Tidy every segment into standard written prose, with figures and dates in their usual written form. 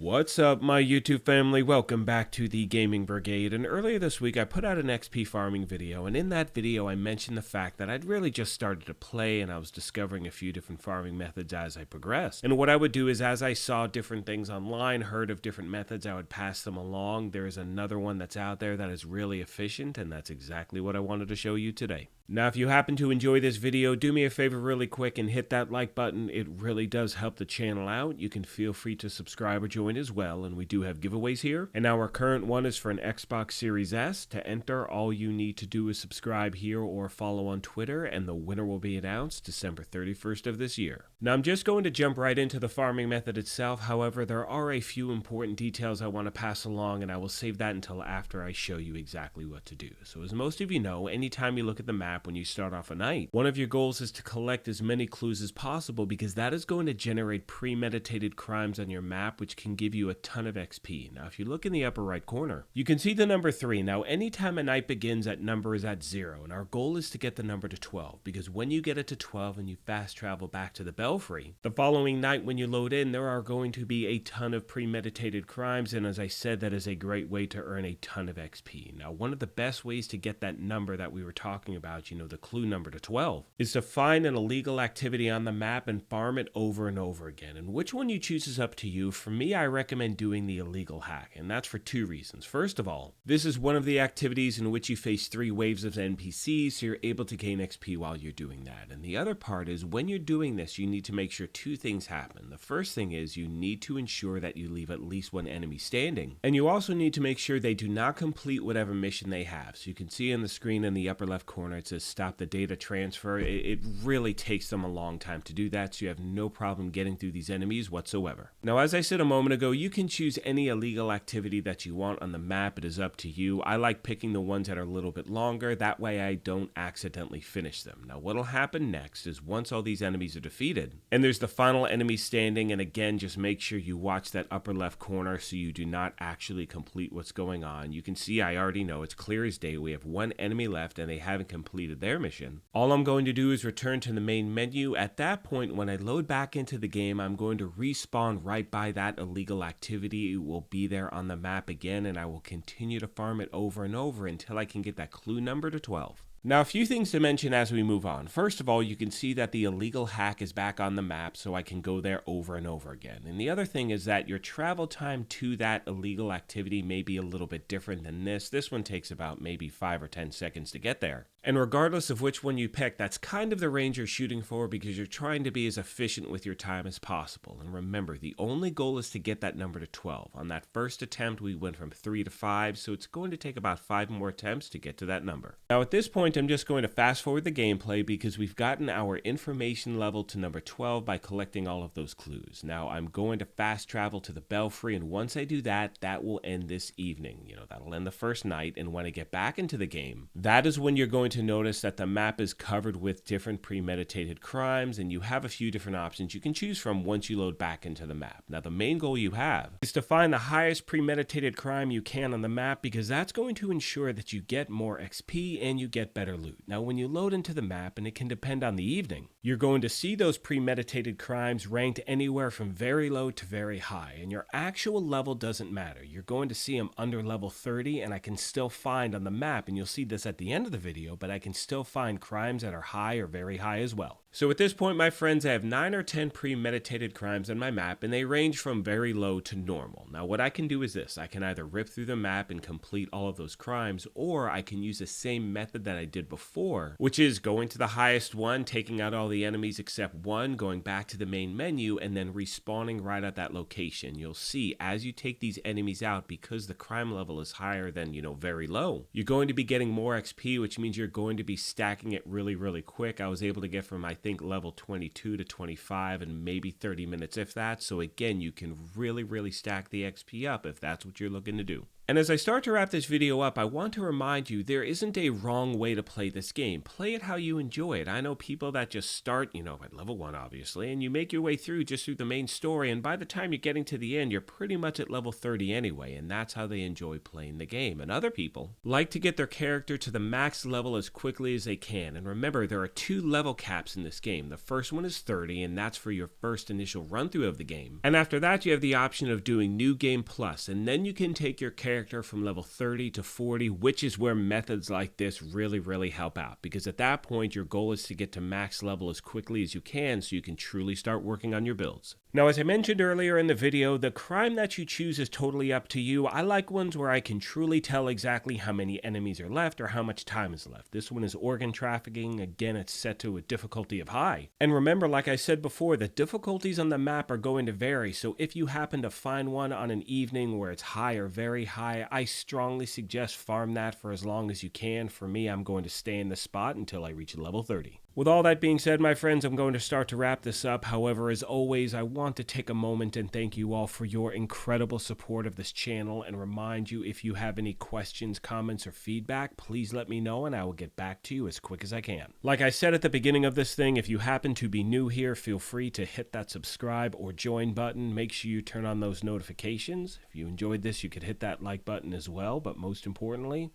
What's up, my YouTube family? Welcome back to the Gaming Brigade. And earlier this week, I put out an XP farming video, and in that video, I mentioned the fact that I'd really just started to play, and I was discovering a few different farming methods as I progressed. And what I would do is, as I saw different things online, heard of different methods, I would pass them along. There is another one that's out there that is really efficient, and that's exactly what I wanted to show you today. Now, if you happen to enjoy this video, do me a favor really quick and hit that like button. It really does help the channel out. You can feel free to subscribe or join as well, and we do have giveaways here. And our current one is for an Xbox Series S. To enter, all you need to do is subscribe here or follow on Twitter, and the winner will be announced December 31st of this year. Now, I'm just going to jump right into the farming method itself. However, there are a few important details I want to pass along, and I will save that until after I show you exactly what to do. So as most of you know, anytime you look at the map when you start off a night, one of your goals is to collect as many clues as possible, because that is going to generate premeditated crimes on your map, which can give you a ton of XP. Now, if you look in the upper right corner, you can see the number 3. Now, anytime a night begins, that number is at 0, and our goal is to get the number to 12, because when you get it to 12 and you fast travel back to the Belfry, the following night when you load in, there are going to be a ton of premeditated crimes, and as I said, that is a great way to earn a ton of XP. Now, one of the best ways to get that number that we were talking about, the clue number to 12, is to find an illegal activity on the map and farm it over and over again. And which one you choose is up to you. For me, I recommend doing the illegal hack, and that's for 2 reasons. First of all, this is one of the activities in which you face 3 waves of NPCs, so you're able to gain XP while you're doing that. And the other part is, when you're doing this, you need to make sure 2 things happen. The first thing is you need to ensure that you leave at least 1 enemy standing, and you also need to make sure they do not complete whatever mission they have. So you can see on the screen in the upper left corner, it says stop the data transfer. It really takes them a long time to do that, so you have no problem getting through these enemies whatsoever. Now, as I said a moment ago, you can choose any illegal activity that you want on the map. It is up to you. I like picking the ones that are a little bit longer. That way I don't accidentally finish them. Now, what'll happen next is once all these enemies are defeated, and there's the final enemy standing, and again, just make sure you watch that upper left corner so you do not actually complete what's going on. You can see I already know it's clear as day. We have 1 enemy left, and they haven't completed their mission. All I'm going to do is return to the main menu. At that point, when I load back into the game, I'm going to respawn right by that illegal activity. It will be there on the map again, and I will continue to farm it over and over until I can get that clue number to 12. Now, a few things to mention as we move on. First of all, you can see that the illegal hack is back on the map, so I can go there over and over again. And the other thing is that your travel time to that illegal activity may be a little bit different than this. This one takes about maybe 5 or 10 seconds to get there. And regardless of which one you pick, that's kind of the range you're shooting for, because you're trying to be as efficient with your time as possible. And remember, the only goal is to get that number to 12. On that first attempt, we went from 3 to 5, so it's going to take about 5 more attempts to get to that number. Now, at this point, I'm just going to fast forward the gameplay, because we've gotten our information level to number 12 by collecting all of those clues. Now, I'm going to fast travel to the Belfry, and once I do that, that will end this evening. That'll end the first night, and when I get back into the game, that is when you're going to notice that the map is covered with different premeditated crimes, and you have a few different options you can choose from once you load back into the map. Now, the main goal you have is to find the highest premeditated crime you can on the map, because that's going to ensure that you get more XP and you get better loot. Now, when you load into the map, and it can depend on the evening, you're going to see those premeditated crimes ranked anywhere from very low to very high, and your actual level doesn't matter. You're going to see them under level 30, and I can still find on the map, and you'll see this at the end of the video, but I can still find crimes that are high or very high as well. So at this point, my friends, I have 9 or 10 premeditated crimes on my map, and they range from very low to normal. Now, what I can do is this. I can either rip through the map and complete all of those crimes, or I can use the same method that I did before, which is going to the highest one, taking out all the enemies except 1, going back to the main menu, and then respawning right at that location. You'll see as you take these enemies out, because the crime level is higher than, very low, you're going to be getting more XP, which means you're going to be stacking it really, really quick. I was able to get from, I think, level 22 to 25 in maybe 30 minutes, if that. So again, you can really, really stack the XP up if that's what you're looking to do. And as I start to wrap this video up, I want to remind you there isn't a wrong way to play this game. Play it how you enjoy it. I know people that just start, at level 1 obviously, and you make your way through just through the main story, and by the time you're getting to the end, you're pretty much at level 30 anyway, and that's how they enjoy playing the game. And other people like to get their character to the max level as quickly as they can. And remember, there are 2 level caps in this game. The first one is 30, and that's for your first initial run through of the game. And after that, you have the option of doing New Game Plus, and then you can take your character from level 30 to 40, which is where methods like this really help out, because at that point your goal is to get to max level as quickly as you can so you can truly start working on your builds. Now, as I mentioned earlier in the video, the crime that you choose is totally up to you. I like ones where I can truly tell exactly how many enemies are left or how much time is left. This one is organ trafficking. Again, it's set to a difficulty of high. And remember, like I said before, the difficulties on the map are going to vary, so if you happen to find one on an evening where it's high or very high, I strongly suggest farm that for as long as you can. For me, I'm going to stay in this spot until I reach level 30. With all that being said, my friends, I'm going to start to wrap this up. However, as always, I want to take a moment and thank you all for your incredible support of this channel and remind you, if you have any questions, comments, or feedback, please let me know and I will get back to you as quick as I can. Like I said at the beginning of this thing, if you happen to be new here, feel free to hit that subscribe or join button. Make sure you turn on those notifications. If you enjoyed this, you could hit that like button as well, but most importantly,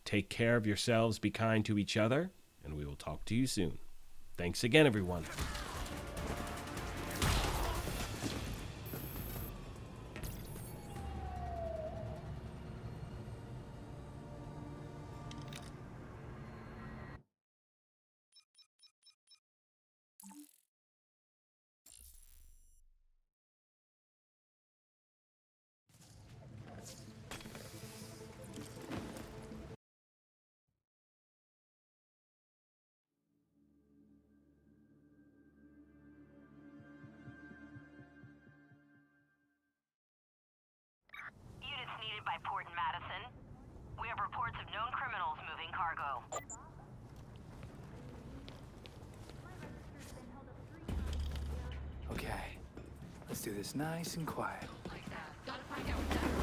take care of yourselves, be kind to each other, and we will talk to you soon. Thanks again, everyone. Needed by Port in Madison. We have reports of known criminals moving cargo. Okay, let's do this nice and quiet. Gotta find out what's happening.